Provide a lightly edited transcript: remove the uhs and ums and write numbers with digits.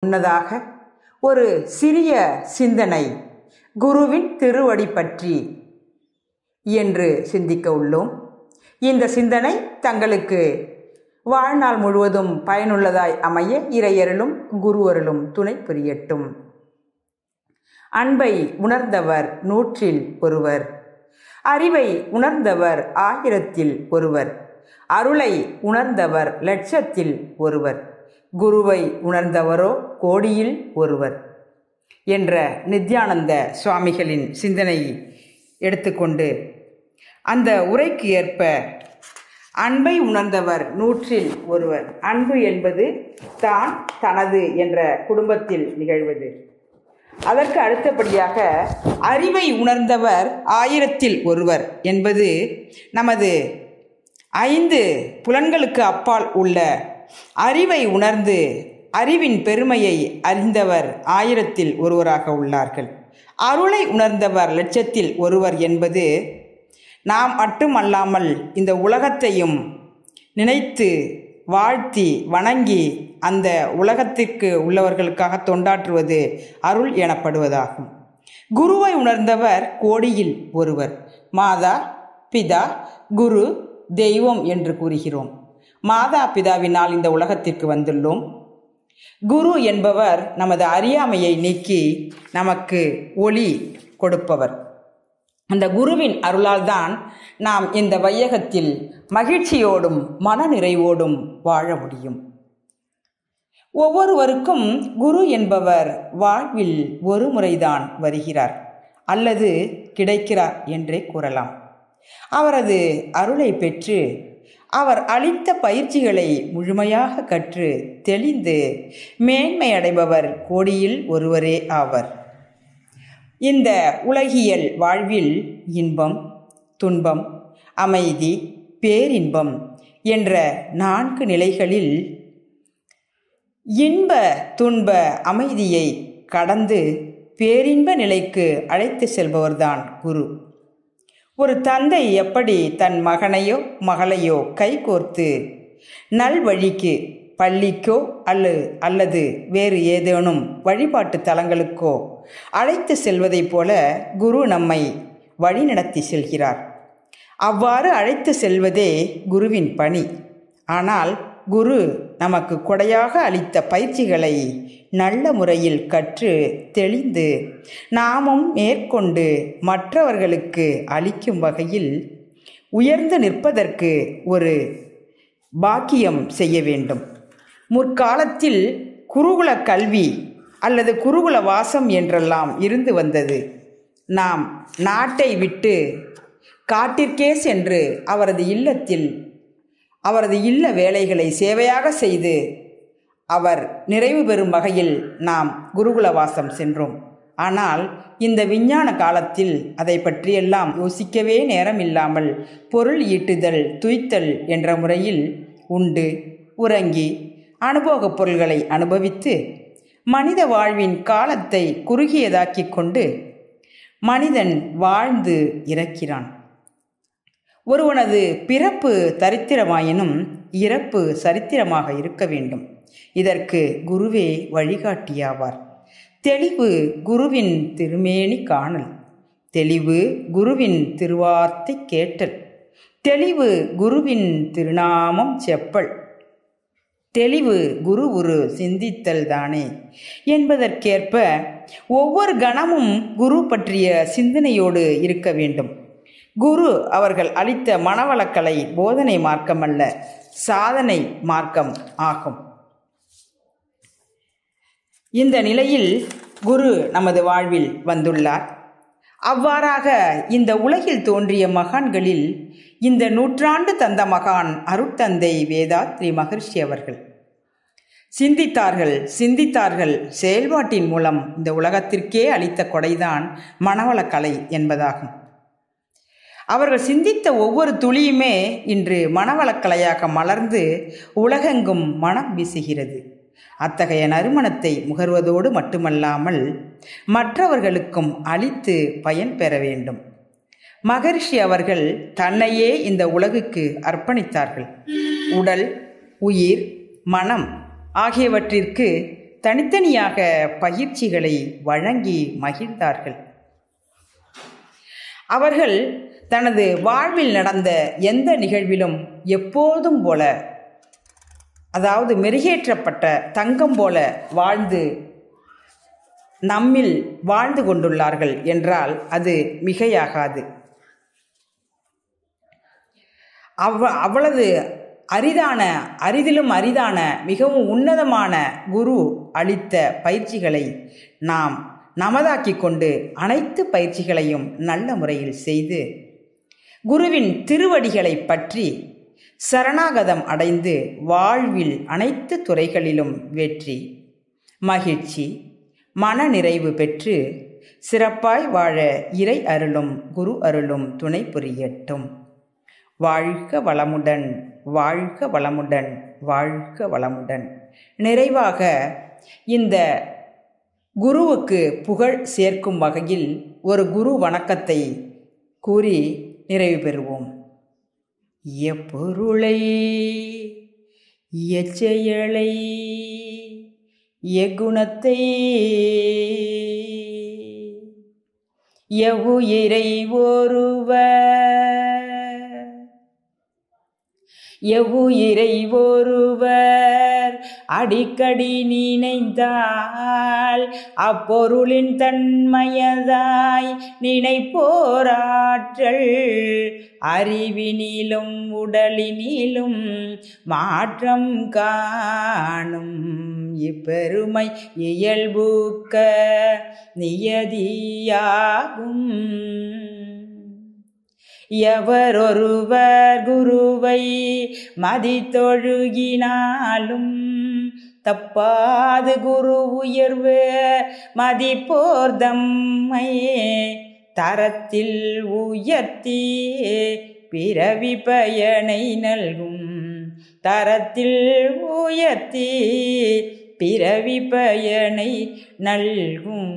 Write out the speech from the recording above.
முன்னதாக ஒரு சிறிய சிந்தனை குருவின் திருவடி பற்றி என்று சிந்திக்க உள்ளோம். இந்த சிந்தனை தங்களுக்கு வாழ்நாள் முழுவதும் பயனுள்ளதாய் அமைய இறையருளும் குருவருளும் துணை புரியட்டும். அன்பை உணர்ந்தவர் 100ல் ஒருவர், அறிவை உணர்ந்தவர் 1000ல் ஒருவர், அருளை உணர்ந்தவர் 1,00,000ல் ஒருவர், குருவை உணர்ந்தவரோ 1,00,00,000ல் ஒருவர் என்ற நித்யானந்த சுவாமிகளின் சிந்தனையை எடுத்துக்கொண்டு அந்த உரைக்கு ஏற்ப அன்பை உணர்ந்தவர் 100ல் ஒருவர். அன்பு என்பது தான் தனது என்ற குடும்பத்தில் நிகழ்வது. அதற்கு அடுத்தபடியாக அறிவை உணர்ந்தவர் 1000ல் ஒருவர் என்பது நமது 5 புலன்களுக்கு அப்பால் உள்ள அறிவை உணர்ந்து அறிவின் பெருமையை அறிந்தவர் 1000ல் ஒருவராக உள்ளார்கள். அருளை உணர்ந்தவர் 1,00,000ல் ஒருவர் என்பது நாம் மட்டுமல்லாமல் இந்த உலகத்தையும் நினைத்து வாழ்த்தி வணங்கி அந்த உலகத்திற்கு உள்ளவர்களுக்காக தொண்டாற்றுவது அருள் எனப்படுவதாகும். குருவை உணர்ந்தவர் 1,00,00,000ல் ஒருவர். மாதா பிதா குரு தெய்வம் என்று கூறுகிறோம். மாதா பிதாவினால் இந்த உலகத்திற்கு வந்துள்ளோம். குரு என்பவர் நமது அறியாமையை நீக்கி நமக்கு ஒளி கொடுப்பவர். அந்த குருவின் அருளால் தான் நாம் இந்த வையகத்தில் மகிழ்ச்சியோடும் மனநிறைவோடும் வாழ முடியும். ஒவ்வொருவருக்கும் குரு என்பவர் வாழ்வில் ஒரு முறைதான் வருகிறார் அல்லது கிடைக்கிறார் என்றே கூறலாம். அவரது அருளை பெற்று அவர் அளித்த பயிற்சிகளை முழுமையாக கற்று தெளிந்து மேன்மை அடைபவர் 1,00,00,000ல் ஒருவரே ஆவர். இந்த உலகியல் வாழ்வில் இன்பம், துன்பம், அமைதி, பேரின்பம் என்ற 4 நிலைகளில் இன்ப துன்ப அமைதியை கடந்து பேரின்ப நிலைக்கு அழைத்து செல்பவர்தான் குரு. ஒரு தந்தை எப்படி தன் மகனையோ மகளையோ கைகோர்த்து நல்வழிக்கு பள்ளிக்கோ அல்லது வேறு ஏதேனும் வழிபாட்டு தலங்களுக்கோ அழைத்து செல்வதைப் போல குரு நம்மை வழிநடத்தி செல்கிறார். அவ்வாறு அழைத்து செல்வதே குருவின் பணி. ஆனால் குரு நமக்கு கொடையாக அளித்த பயிற்சிகளை நல்ல முறையில் கற்று தெளிந்து நாமும் மேற்கொண்டு மற்றவர்களுக்கு அளிக்கும் வகையில் உயர்ந்து நிற்பதற்கு ஒரு பாக்கியம் செய்ய வேண்டும். முற்காலத்தில் குருகுல கல்வி அல்லது குருகுல வாசம் என்றெல்லாம் இருந்து வந்தது. நாம் நாட்டை விட்டு காட்டிற்கே சென்று அவரது இல்லத்தில் அவரது இல்ல வேலைகளை சேவையாக செய்து அவர் நிறைவு பெறும் வகையில் நாம் குருகுல வாசம் சென்றோம். ஆனால் இந்த விஞ்ஞான காலத்தில் அதை பற்றியெல்லாம் யோசிக்கவே நேரம் இல்லாமல் பொருள் ஈட்டுதல் துய்த்தல் என்ற முறையில் உண்டு உறங்கி அனுபவப் பொருள்களை அனுபவித்து மனித வாழ்வின் காலத்தை குறுகியதாக்கி கொண்டு மனிதன் வாழ்ந்து இறக்கிறான். ஒருவனது பிறப்பு தரித்திரமாயினும் இறப்பு சரித்திரமாக இருக்க வேண்டும். இதற்கு குருவே வழிகாட்டியாவார். தெளிவு குருவின் திருமேனி காணல், தெளிவு குருவின் திருவார்த்தை கேட்டல், தெளிவு குருவின் திருநாமம் செப்பல், தெளிவு குரு உரு சிந்தித்தல் தானே என்பதற்கேற்ப ஒவ்வொரு கணமும் குரு பற்றிய சிந்தனையோடு இருக்க வேண்டும். குரு அவர்கள் அளித்த மனவளக்கலை போதனை மார்க்கம் அல்ல, சாதனை மார்க்கம் ஆகும். இந்த நிலையில் குரு நமது வாழ்வில் வந்துள்ளார். அவ்வாறாக இந்த உலகில் தோன்றிய மகான்களில் இந்த 100 ஆண்டு தந்த மகான் அருட்தந்தை வேதாத்ரி மகர்ஷி அவர்கள் சிந்தித்தார்கள். செயல்பாட்டின் மூலம் இந்த உலகத்திற்கே அளித்த கொடைதான் மனவளக்கலை என்பதாகும். அவர்கள் சிந்தித்த ஒவ்வொரு துளியுமே இன்று மனவளக்கலையாக மலர்ந்து உலகெங்கும் மனம் வீசுகிறது. அத்தகைய நறுமணத்தை முகர்வதோடு மட்டுமல்லாமல் மற்றவர்களுக்கும் அளித்து பயன் பெற வேண்டும். மகரிஷி அவர்கள் தன்னையே இந்த உலகுக்கு அர்ப்பணித்தார்கள். உடல், உயிர், மனம் ஆகியவற்றிற்கு தனித்தனியாக பயிற்சிகளை வழங்கி மகிழ்ந்தார்கள். அவர்கள் தனது வாழ்வில் நடந்த எந்த நிகழ்விலும் எப்போதும் போல, அதாவது மெருகேற்றப்பட்ட தங்கம் போல வாழ்ந்து நம்மில் வாழ்ந்து கொண்டுள்ளார்கள் என்றால் அது மிகையாகாது. அவ்வளவு அரிதிலும் அரிதான மிகவும் உன்னதமான குரு அளித்த பயிற்சிகளை நாம் நமதாக்கி கொண்டு அனைத்து பயிற்சிகளையும் நல்ல முறையில் செய்து குருவின் திருவடிகளை பற்றி சரணாகதம் அடைந்து வாழ்வில் அனைத்து துறைகளிலும் வெற்றி, மகிழ்ச்சி, மன நிறைவு பெற்று சிறப்பாய் வாழ இறை அருளும் குரு அருளும் துணை புரியட்டும். வாழ்க வளமுடன், வாழ்க வளமுடன், வாழ்க வளமுடன். நிறைவாக இந்த குருவுக்கு புகழ் சேர்க்கும் வகையில் ஒரு குரு வணக்கத்தை கூறி நிறைவு பெறுவோம். எப்பொருளை, எச்செயலை, எக்குணத்தை, எவ்வுயிரை ஒருவர் அடிக்கடி நினைந்தால் அப்பொருளின் தன்மையதாய் நினைப்போராற்றல் அறிவினிலும் உடலினிலும் மாற்றம் காணும். இப்பெருமை இயல்புக்க நியதியாகும். எவரொருவர் குருவை மதித்தொழுகினாலும் தப்பாது குரு உயர்வு மதிப்போர் தம்மையே தரத்தில் உயர்த்தி பிறவி பயனை நல்கும். தரத்தில் உயர்த்தி பிறவி பயனை நல்கும்.